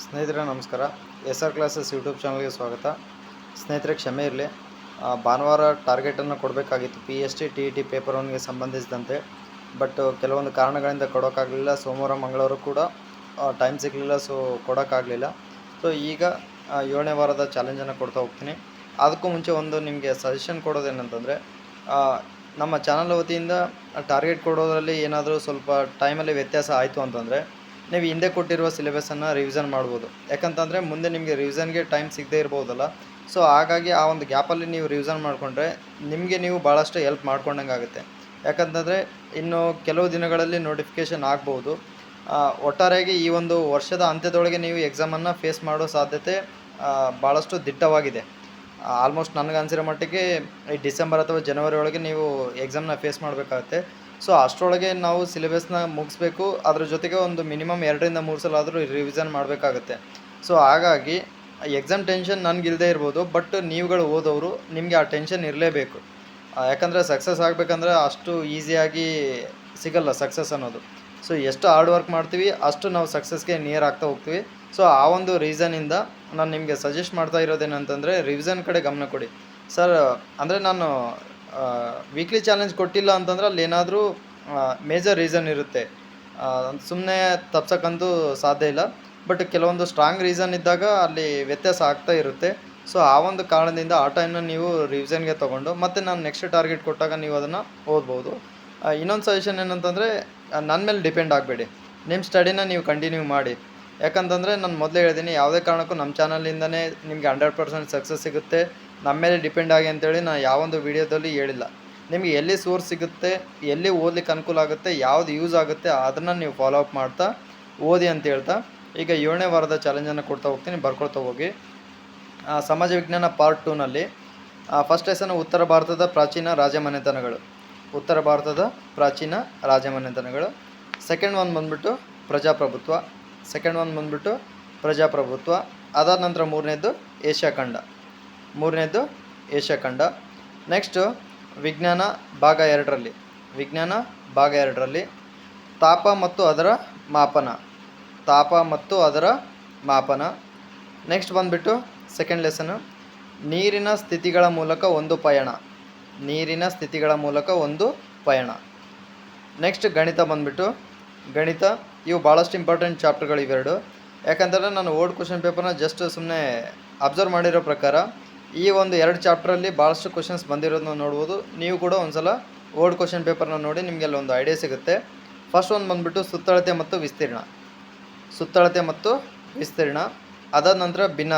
ಸ್ನೇಹಿತರೆ ನಮಸ್ಕಾರ. SR classes YouTube ಚಾನಲ್ಗೆ ಸ್ವಾಗತ. ಸ್ನೇಹಿತರೆ ಕ್ಷಮೆ ಇರಲಿ, ಭಾನುವಾರ ಟಾರ್ಗೆಟನ್ನು ಕೊಡಬೇಕಾಗಿತ್ತು PST TET ಪೇಪರ್ 1ಗೆ ಸಂಬಂಧಿಸಿದಂತೆ. ಬಟ್ ಕೆಲವೊಂದು ಕಾರಣಗಳಿಂದ ಕೊಡೋಕ್ಕಾಗಲಿಲ್ಲ. ಸೋಮವಾರ ಮಂಗಳವಾರ ಕೂಡ ಟೈಮ್ ಸಿಗಲಿಲ್ಲ, ಸೊ ಕೊಡೋಕ್ಕಾಗಲಿಲ್ಲ. ಸೊ ಈಗ 7ನೇ ವಾರದ ಚಾಲೆಂಜನ್ನು ಕೊಡ್ತಾ ಹೋಗ್ತೀನಿ. ಅದಕ್ಕೂ ಮುಂಚೆ ಒಂದು ನಿಮಗೆ ಸಜೆಷನ್ ಕೊಡೋದೇನಂತಂದರೆ, ನಮ್ಮ ಚಾನಲ್ ವತಿಯಿಂದ ಟಾರ್ಗೆಟ್ ಕೊಡೋದ್ರಲ್ಲಿ ಏನಾದರೂ ಸ್ವಲ್ಪ ಟೈಮಲ್ಲಿ ವ್ಯತ್ಯಾಸ ಆಯಿತು ಅಂತಂದರೆ ನೀವು ಹಿಂದೆ ಕೊಟ್ಟಿರುವ ಸಿಲೆಬಸನ್ನು ರಿವಿಷನ್ ಮಾಡ್ಬೋದು. ಯಾಕಂತಂದರೆ ಮುಂದೆ ನಿಮಗೆ ರಿವಿಷನ್ಗೆ ಟೈಮ್ ಸಿಗದೇ ಇರ್ಬೋದಲ್ಲ. ಸೊ ಹಾಗಾಗಿ ಆ ಒಂದು ಗ್ಯಾಪಲ್ಲಿ ನೀವು ರಿವಿಷನ್ ಮಾಡಿಕೊಂಡ್ರೆ ನಿಮಗೆ ನೀವು ಭಾಳಷ್ಟು ಹೆಲ್ಪ್ ಮಾಡ್ಕೊಂಡಂಗೆ ಆಗುತ್ತೆ. ಯಾಕಂತಂದರೆ ಇನ್ನು ಕೆಲವು ದಿನಗಳಲ್ಲಿ ನೋಟಿಫಿಕೇಷನ್ ಆಗ್ಬೋದು. ಒಟ್ಟಾರೆಯಾಗಿ ಈ ಒಂದು ವರ್ಷದ ಅಂತ್ಯದೊಳಗೆ ನೀವು ಎಕ್ಸಾಮನ್ನು ಫೇಸ್ ಮಾಡೋ ಸಾಧ್ಯತೆ ಭಾಳಷ್ಟು ದಿಟ್ಟವಾಗಿದೆ. ಆಲ್ಮೋಸ್ಟ್ ನನಗನ್ಸಿರೋ ಮಟ್ಟಿಗೆ ಈ ಡಿಸೆಂಬರ್ ಅಥವಾ ಜನವರಿ ಒಳಗೆ ನೀವು ಎಕ್ಸಾಮ್ನ ಫೇಸ್ ಮಾಡಬೇಕಾಗುತ್ತೆ. ಸೊ ಅಷ್ಟರೊಳಗೆ ನಾವು ಸಿಲೆಬಸ್ನ ಮುಗಿಸ್ಬೇಕು. ಅದ್ರ ಜೊತೆಗೆ ಒಂದು ಮಿನಿಮಮ್ 2ರಿಂದ 3 ಸಲ ಆದರೂ ರಿವಿಷನ್ ಮಾಡಬೇಕಾಗುತ್ತೆ. ಸೊ ಹಾಗಾಗಿ ಎಕ್ಸಾಮ್ ಟೆನ್ಷನ್ ನನಗಿಲ್ಲದೆ ಇರ್ಬೋದು, ಬಟ್ ನೀವುಗಳು ಓದೋರು ನಿಮಗೆ ಆ ಟೆನ್ಷನ್ ಇರಲೇಬೇಕು. ಯಾಕಂದರೆ ಸಕ್ಸಸ್ ಆಗಬೇಕಂದ್ರೆ ಅಷ್ಟು ಈಸಿಯಾಗಿ ಸಿಗಲ್ಲ ಸಕ್ಸಸ್ ಅನ್ನೋದು. ಸೊ ಎಷ್ಟು ಹಾರ್ಡ್ ವರ್ಕ್ ಮಾಡ್ತೀವಿ ಅಷ್ಟು ನಾವು ಸಕ್ಸಸ್ಗೆ ನಿಯರ್ ಆಗ್ತಾ ಹೋಗ್ತೀವಿ. ಸೊ ಆ ಒಂದು ರೀಸನಿಂದ ನಾನು ನಿಮಗೆ ಸಜೆಸ್ಟ್ ಮಾಡ್ತಾ ಇರೋದೇನಂತಂದರೆ ರಿವಿಷನ್ ಕಡೆ ಗಮನ ಕೊಡಿ ಸರ್. ಅಂದರೆ ನಾನು ವೀಕ್ಲಿ ಚಾಲೆಂಜ್ ಕೊಟ್ಟಿಲ್ಲ ಅಂತಂದ್ರೆ ಅಲ್ಲಿ ಏನಾದರೂ ಮೇಜರ್ ರೀಸನ್ ಇರುತ್ತೆ. ಸುಮ್ಮನೆ ತಪ್ಸೋಕ್ಕಂತೂ ಸಾಧ್ಯ ಇಲ್ಲ. ಬಟ್ ಕೆಲವೊಂದು ಸ್ಟ್ರಾಂಗ್ ರೀಸನ್ ಇದ್ದಾಗ ಅಲ್ಲಿ ವ್ಯತ್ಯಾಸ ಆಗ್ತಾ ಇರುತ್ತೆ. ಸೊ ಆ ಒಂದು ಕಾರಣದಿಂದ ಆ ಟೈಮ್ನ ನೀವು ರಿವಿಷನ್ಗೆ ತೊಗೊಂಡು ಮತ್ತು ನಾನು ನೆಕ್ಸ್ಟ್ ಟಾರ್ಗೆಟ್ ಕೊಟ್ಟಾಗ ನೀವು ಅದನ್ನು ಓದ್ಬೋದು. ಇನ್ನೊಂದು ಸಜೆಷನ್ ಏನಂತಂದರೆ, ನನ್ನ ಮೇಲೆ ಡಿಪೆಂಡ್ ಆಗಬೇಡಿ. ನಿಮ್ಮ ಸ್ಟಡಿನ ನೀವು ಕಂಟಿನ್ಯೂ ಮಾಡಿ. ಯಾಕಂತಂದರೆ ನಾನು ಮೊದಲೇ ಹೇಳಿದ್ದೀನಿ, ಯಾವುದೇ ಕಾರಣಕ್ಕೂ ನಮ್ಮ ಚಾನಲಿಂದನೇ ನಿಮಗೆ 100% ಸಕ್ಸಸ್ ಸಿಗುತ್ತೆ, ನಮ್ಮ ಮೇಲೆ ಡಿಪೆಂಡ್ ಆಗಿ ಅಂತೇಳಿ ನಾನು ಯಾವೊಂದು ವೀಡಿಯೋದಲ್ಲಿ ಹೇಳಿಲ್ಲ. ನಿಮಗೆ ಎಲ್ಲಿ ಸೋರ್ಸ್ ಸಿಗುತ್ತೆ, ಎಲ್ಲಿ ಓದಲಿಕ್ಕೆ ಅನುಕೂಲ ಆಗುತ್ತೆ, ಯಾವುದು ಯೂಸ್ ಆಗುತ್ತೆ ಅದನ್ನು ನೀವು ಫಾಲೋ ಅಪ್ ಮಾಡ್ತಾ ಓದಿ ಅಂತ ಹೇಳ್ತಾ ಈಗ 7ನೇ ವಾರದ ಚಾಲೆಂಜನ್ನು ಕೊಡ್ತಾ ಹೋಗ್ತೀನಿ, ಬರ್ಕೊಳ್ತಾ ಹೋಗಿ. ಸಮಾಜ ವಿಜ್ಞಾನ ಪಾರ್ಟ್ 2ನಲ್ಲಿ ಫಸ್ಟ್ ಲೆಸನ್ ಉತ್ತರ ಭಾರತದ ಪ್ರಾಚೀನ ರಾಜಮನೆತನಗಳು. ಉತ್ತರ ಭಾರತದ ಪ್ರಾಚೀನ ರಾಜಮನೆತನಗಳು. ಸೆಕೆಂಡ್ ಒನ್ ಬಂದುಬಿಟ್ಟು ಪ್ರಜಾಪ್ರಭುತ್ವ. ಅದಾದ ನಂತರ ಮೂರನೇದು ಏಷ್ಯಾಖಂಡ. ನೆಕ್ಸ್ಟು ವಿಜ್ಞಾನ ಭಾಗ 2ರಲ್ಲಿ ತಾಪ ಮತ್ತು ಅದರ ಮಾಪನ. ನೆಕ್ಸ್ಟ್ ಬಂದುಬಿಟ್ಟು ಸೆಕೆಂಡ್ ಲೆಸನು ನೀರಿನ ಸ್ಥಿತಿಗಳ ಮೂಲಕ ಒಂದು ಪಯಣ. ನೆಕ್ಸ್ಟ್ ಗಣಿತ ಬಂದುಬಿಟ್ಟು ಇವು ಭಾಳಷ್ಟು ಇಂಪಾರ್ಟೆಂಟ್ ಚಾಪ್ಟರ್ಗಳು ಇವೆರಡು. ಯಾಕಂತಂದರೆ ನಾನು ಓಲ್ಡ್ ಕ್ವಶನ್ ಪೇಪರ್ನ ಜಸ್ಟ್ ಸುಮ್ಮನೆ ಅಬ್ಸರ್ವ್ ಮಾಡಿರೋ ಪ್ರಕಾರ ಈ ಒಂದು 2 ಚಾಪ್ಟ್ರಲ್ಲಿ ಭಾಳಷ್ಟು ಕ್ವಶನ್ಸ್ ಬಂದಿರೋದನ್ನ ನೋಡ್ಬೋದು. ನೀವು ಕೂಡ ಒಂದು ಸಲ ಓಲ್ಡ್ ಕ್ವಶನ್ ಪೇಪರ್ನ ನೋಡಿ ನಿಮಗೆ ಅಲ್ಲಿ ಒಂದು ಐಡಿಯಾ ಸಿಗುತ್ತೆ. ಫಸ್ಟ್ ಒಂದು ಬಂದುಬಿಟ್ಟು ಸುತ್ತಳತೆ ಮತ್ತು ವಿಸ್ತೀರ್ಣ. ಅದಾದ ನಂತರ ಭಿನ್ನ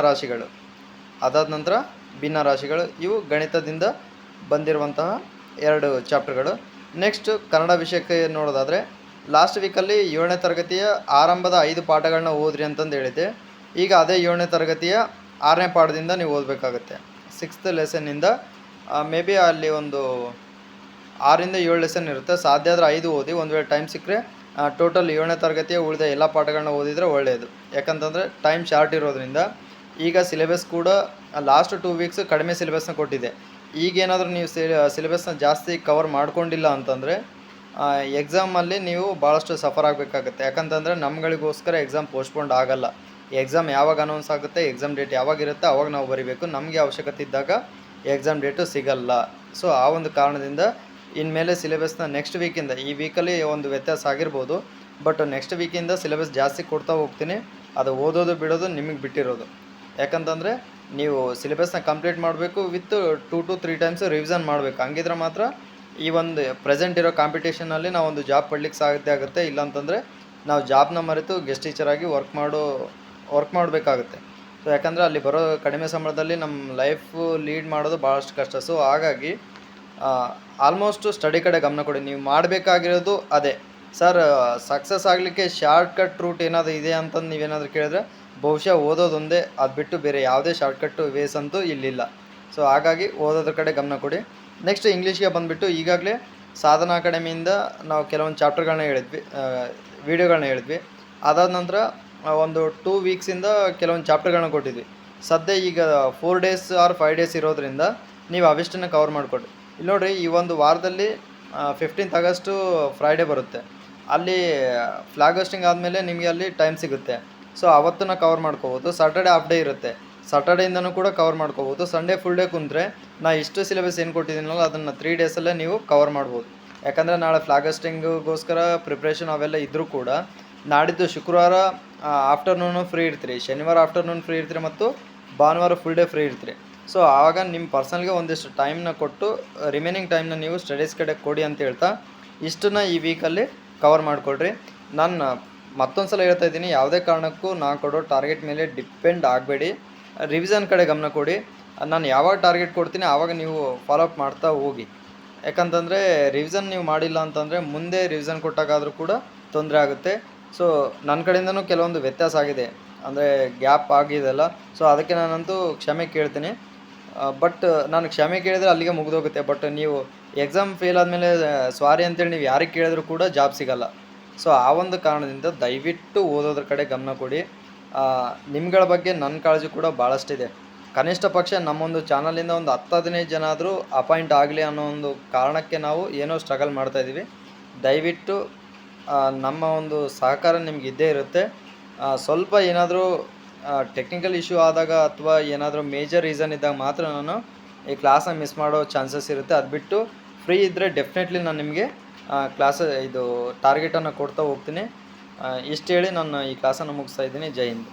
ರಾಶಿಗಳು. ಇವು ಗಣಿತದಿಂದ ಬಂದಿರುವಂತಹ 2 ಚಾಪ್ಟರ್ಗಳು. ನೆಕ್ಸ್ಟ್ ಕನ್ನಡ ವಿಷಯಕ್ಕೆ ನೋಡೋದಾದರೆ, ಲಾಸ್ಟ್ ವೀಕಲ್ಲಿ 7ನೇ ತರಗತಿಯ ಆರಂಭದ 5 ಪಾಠಗಳನ್ನ ಓದ್ರಿ ಅಂತಂದು ಹೇಳಿದ್ದೆ. ಈಗ ಅದೇ 7ನೇ ತರಗತಿಯ 6ನೇ ಪಾಠದಿಂದ ನೀವು ಓದಬೇಕಾಗುತ್ತೆ. 6th ಲೆಸನ್ನಿಂದ ಮೇ ಬಿ ಅಲ್ಲಿ ಒಂದು 6ರಿಂದ 7 ಲೆಸನ್ ಇರುತ್ತೆ. ಸಾಧ್ಯ ಆದರೆ 5 ಓದಿ. ಒಂದು ವೇಳೆ ಟೈಮ್ ಸಿಕ್ಕರೆ ಟೋಟಲ್ 7ನೇ ತರಗತಿಯ ಉಳಿದ ಎಲ್ಲ ಪಾಠಗಳನ್ನ ಓದಿದರೆ ಒಳ್ಳೆಯದು. ಯಾಕಂತಂದರೆ ಟೈಮ್ ಶಾರ್ಟ್ ಇರೋದ್ರಿಂದ ಈಗ ಸಿಲೆಬಸ್ ಕೂಡ ಲಾಸ್ಟ್ 2 ವೀಕ್ಸ್ ಕಡಿಮೆ ಸಿಲೆಬಸ್ನ ಕೊಟ್ಟಿದೆ. ಈಗೇನಾದರೂ ನೀವು ಸಿಲೆಬಸ್ನ ಜಾಸ್ತಿ ಕವರ್ ಮಾಡ್ಕೊಂಡಿಲ್ಲ ಅಂತಂದರೆ ಎಕ್ಸಾಮಲ್ಲಿ ನೀವು ಭಾಳಷ್ಟು ಸಫರ್ ಆಗಬೇಕಾಗುತ್ತೆ. ಯಾಕಂತಂದರೆ ನಮ್ಗಳಿಗೋಸ್ಕರ ಎಕ್ಸಾಮ್ ಪೋಸ್ಟ್ಪೋಂಡ್ ಆಗಲ್ಲ. ಎಕ್ಸಾಮ್ ಯಾವಾಗ ಅನೌನ್ಸ್ ಆಗುತ್ತೆ, ಎಕ್ಸಾಮ್ ಡೇಟ್ ಯಾವಾಗಿರುತ್ತೆ ಅವಾಗ ನಾವು ಬರೀಬೇಕು. ನಮಗೆ ಅವಶ್ಯಕತೆ ಇದ್ದಾಗ ಎಕ್ಸಾಮ್ ಡೇಟು ಸಿಗಲ್ಲ. ಸೊ ಆ ಒಂದು ಕಾರಣದಿಂದ ಇನ್ಮೇಲೆ ಸಿಲೆಬಸ್ನ ನೆಕ್ಸ್ಟ್ ವೀಕಿಂದ, ಈ ವೀಕಲ್ಲಿ ಒಂದು ವ್ಯತ್ಯಾಸ ಆಗಿರ್ಬೋದು, ಬಟ್ ನೆಕ್ಸ್ಟ್ ವೀಕಿಂದ ಸಿಲೆಬಸ್ ಜಾಸ್ತಿ ಕೊಡ್ತಾ ಹೋಗ್ತೀನಿ. ಅದು ಓದೋದು ಬಿಡೋದು ನಿಮಗೆ ಬಿಟ್ಟಿರೋದು. ಯಾಕಂತಂದರೆ ನೀವು ಸಿಲೆಬಸ್ನ ಕಂಪ್ಲೀಟ್ ಮಾಡಬೇಕು, ವಿತ್ 2 to 3 ಟೈಮ್ಸ್ ರಿವಿಷನ್ ಮಾಡಬೇಕು. ಹಂಗಿದ್ರೆ ಮಾತ್ರ ಈ ಒಂದು ಪ್ರೆಸೆಂಟ್ ಇರೋ ಕಾಂಪಿಟೇಷನಲ್ಲಿ ನಾವು ಒಂದು ಜಾಬ್ ಪಡ್ಲಿಕ್ಕೆ ಸಾಧ್ಯ ಆಗುತ್ತೆ. ಇಲ್ಲಾಂತಂದರೆ ನಾವು ಜಾಬ್ನ ಮರೆತು ಗೆಸ್ಟ್ ಟೀಚರಾಗಿ ವರ್ಕ್ ಮಾಡಬೇಕಾಗುತ್ತೆ. ಸೊ ಯಾಕಂದರೆ ಅಲ್ಲಿ ಬರೋ ಕಡಿಮೆ ಸಂಬಳದಲ್ಲಿ ನಮ್ಮ ಲೈಫು ಲೀಡ್ ಮಾಡೋದು ಭಾಳಷ್ಟು ಕಷ್ಟ. ಸೊ ಹಾಗಾಗಿ ಆಲ್ಮೋಸ್ಟ್ ಸ್ಟಡಿ ಕಡೆ ಗಮನ ಕೊಡಿ. ನೀವು ಮಾಡಬೇಕಾಗಿರೋದು ಅದೇ. ಸರ್ ಸಕ್ಸಸ್ ಆಗಲಿಕ್ಕೆ ಶಾರ್ಟ್ಕಟ್ ರೂಟ್ ಏನಾದರೂ ಇದೆ ಅಂತಂದು ನೀವೇನಾದರೂ ಕೇಳಿದ್ರೆ ಬಹುಶಃ ಓದೋದೊಂದೇ, ಅದು ಬಿಟ್ಟು ಬೇರೆ ಯಾವುದೇ ಶಾರ್ಟ್ಕಟ್ಟು ವೇಸ್ ಅಂತೂ ಇಲ್ಲಿಲ್ಲ. ಸೊ ಹಾಗಾಗಿ ಓದೋದ್ರ ಕಡೆ ಗಮನ ಕೊಡಿ. ನೆಕ್ಸ್ಟ್ ಇಂಗ್ಲೀಷ್ಗೆ ಬಂದುಬಿಟ್ಟು ಈಗಾಗಲೇ ಸಾಧನಾ ಅಕಾಡೆಮಿಯಿಂದ ನಾವು ಕೆಲವೊಂದು ಚಾಪ್ಟರ್ಗಳನ್ನ ವೀಡಿಯೋಗಳನ್ನ ಹೇಳಿದ್ವಿ. ಅದಾದ ನಂತರ ಒಂದು 2 ವೀಕ್ಸಿಂದ ಕೆಲವೊಂದು ಚಾಪ್ಟರ್ಗಳನ್ನ ಕೊಟ್ಟಿದ್ವಿ. ಸದ್ಯ ಈಗ 4 days ಆರ್ 5 days ಇರೋದ್ರಿಂದ ನೀವು ಅವಿಷ್ಟನ್ನು ಕವರ್ ಮಾಡಿಕೊಡಿ. ಇಲ್ಲಿ ನೋಡಿರಿ, ಈ ಒಂದು ವಾರದಲ್ಲಿ 15th ಆಗಸ್ಟು ಫ್ರೈಡೇ ಬರುತ್ತೆ. ಅಲ್ಲಿ ಫ್ಲಾಗ್ ಹೋಸ್ಟಿಂಗ್ ಆದಮೇಲೆ ನಿಮಗೆ ಅಲ್ಲಿ ಟೈಮ್ ಸಿಗುತ್ತೆ. ಸೊ ಅವತ್ತನ್ನು ಕವರ್ ಮಾಡ್ಕೋಬೋದು. ಸಾಟರ್ಡೆ ಹಾಫ್ ಡೇ ಇರುತ್ತೆ, ಸಾಟರ್ಡೆಯಿಂದನೂ ಕೂಡ ಕವರ್ ಮಾಡ್ಕೋಬೋದು. ಸಂಡೇ ಫುಲ್ ಡೇ ಕುಂತರೆ ನಾ ಇಷ್ಟು ಸಿಲೆಬಸ್ ಏನು ಕೊಟ್ಟಿದ್ದೀನಲ್ಲ ಅದನ್ನು 3 ಡೇಸಲ್ಲೇ ನೀವು ಕವರ್ ಮಾಡ್ಬೋದು. ಯಾಕಂದರೆ ನಾಳೆ ಫ್ಲಾಗ್ ಹಾಸ್ಟಿಂಗಿಗೋಸ್ಕರ ಪ್ರಿಪ್ರೇಷನ್ ಅವೆಲ್ಲ ಇದ್ದರೂ ಕೂಡ ನಾಡಿದ್ದು ಶುಕ್ರವಾರ ಆಫ್ಟರ್ನೂನು ಫ್ರೀ ಇರ್ತೀರಿ, ಶನಿವಾರ ಆಫ್ಟರ್ನೂನ್ ಫ್ರೀ ಇರ್ತೀರಿ ಮತ್ತು ಭಾನುವಾರ ಫುಲ್ ಡೇ ಫ್ರೀ ಇರ್ತೀರಿ. ಸೊ ಆವಾಗ ನಿಮ್ಮ ಪರ್ಸನಲ್ಗೆ ಒಂದಿಷ್ಟು ಟೈಮ್ನ ಕೊಟ್ಟು ರಿಮೈನಿಂಗ್ ಟೈಮ್ನ ನೀವು ಸ್ಟಡೀಸ್ ಕಡೆ ಕೊಡಿ ಅಂತ ಹೇಳ್ತಾ ಇಷ್ಟನ್ನು ಈ ವೀಕಲ್ಲಿ ಕವರ್ ಮಾಡಿಕೊಡ್ರಿ. ನಾನು ಮತ್ತೊಂದು ಸಲ ಹೇಳ್ತಾ ಇದ್ದೀನಿ, ಯಾವುದೇ ಕಾರಣಕ್ಕೂ ನಾನು ಕೊಡೋ ಟಾರ್ಗೆಟ್ ಮೇಲೆ ಡಿಪೆಂಡ್ ಆಗಬೇಡಿ. ರಿವಿಷನ್ ಕಡೆ ಗಮನ ಕೊಡಿ. ನಾನು ಯಾವಾಗ ಟಾರ್ಗೆಟ್ ಕೊಡ್ತೀನಿ ಆವಾಗ ನೀವು ಫಾಲೋಅಪ್ ಮಾಡ್ತಾ ಹೋಗಿ. ಯಾಕಂತಂದರೆ ರಿವಿಷನ್ ನೀವು ಮಾಡಿಲ್ಲ ಅಂತಂದರೆ ಮುಂದೆ ರಿವಿಷನ್ ಕೊಟ್ಟಾಗಾದರೂ ಕೂಡ ತೊಂದರೆ ಆಗುತ್ತೆ. ಸೊ ನನ್ನ ಕಡೆಯಿಂದನೂ ಕೆಲವೊಂದು ವ್ಯತ್ಯಾಸ ಆಗಿದೆ, ಅಂದರೆ ಗ್ಯಾಪ್ ಆಗಿದೆಲ್ಲ. ಸೊ ಅದಕ್ಕೆ ನಾನಂತೂ ಕ್ಷಮೆ ಕೇಳ್ತೀನಿ. ಬಟ್ ನಾನು ಕ್ಷಮೆ ಕೇಳಿದರೆ ಅಲ್ಲಿಗೆ ಮುಗಿದೋಗುತ್ತೆ. ಬಟ್ ನೀವು ಎಕ್ಸಾಮ್ ಫೇಲ್ ಆದಮೇಲೆ ಸಾರಿ ಅಂತೇಳಿ ನೀವು ಯಾರಿಗೆ ಕೇಳಿದ್ರು ಕೂಡ ಜಾಬ್ ಸಿಗಲ್ಲ. ಸೊ ಆ ಒಂದು ಕಾರಣದಿಂದ ದಯವಿಟ್ಟು ಓದೋದ್ರ ಕಡೆ ಗಮನ ಕೊಡಿ. ನಿಮ್ಗಳ ಬಗ್ಗೆ ನನ್ನ ಕಾಳಜಿ ಕೂಡ ಭಾಳಷ್ಟಿದೆ. ಕನಿಷ್ಠ ಪಕ್ಷ ನಮ್ಮೊಂದು ಚಾನಲಿಂದ ಒಂದು 10-15 ಜನ ಆದರೂ ಅಪಾಯಿಂಟ್ ಆಗಲಿ ಅನ್ನೋ ಒಂದು ಕಾರಣಕ್ಕೆ ನಾವು ಏನೋ ಸ್ಟ್ರಗಲ್ ಮಾಡ್ತಾಯಿದ್ದೀವಿ. ದಯವಿಟ್ಟು ನಮ್ಮ ಒಂದು ಸಹಕಾರ ನಿಮ್ಗೆ ಇದ್ದೇ ಇರುತ್ತೆ. ಸ್ವಲ್ಪ ಏನಾದರೂ ಟೆಕ್ನಿಕಲ್ ಇಶ್ಯೂ ಆದಾಗ ಅಥವಾ ಏನಾದರೂ ಮೇಜರ್ ರೀಸನ್ ಇದ್ದಾಗ ಮಾತ್ರ ನಾನು ಈ ಕ್ಲಾಸನ್ನ ಮಿಸ್ ಮಾಡೋ ಚಾನ್ಸಸ್ ಇರುತ್ತೆ. ಅದು ಬಿಟ್ಟು ಫ್ರೀ ಇದ್ದರೆ ಡೆಫಿನೆಟ್ಲಿ ನಾನು ನಿಮಗೆ ಟಾರ್ಗೆಟನ್ನು ಕೊಡ್ತಾ ಹೋಗ್ತೀನಿ. ಇಷ್ಟು ಹೇಳಿ ನಾನು ಈ ಕ್ಲಾಸನ್ನು ಮುಗಿಸ್ತಾ ಇದ್ದೀನಿ. ಜೈ ಹಿಂದ್.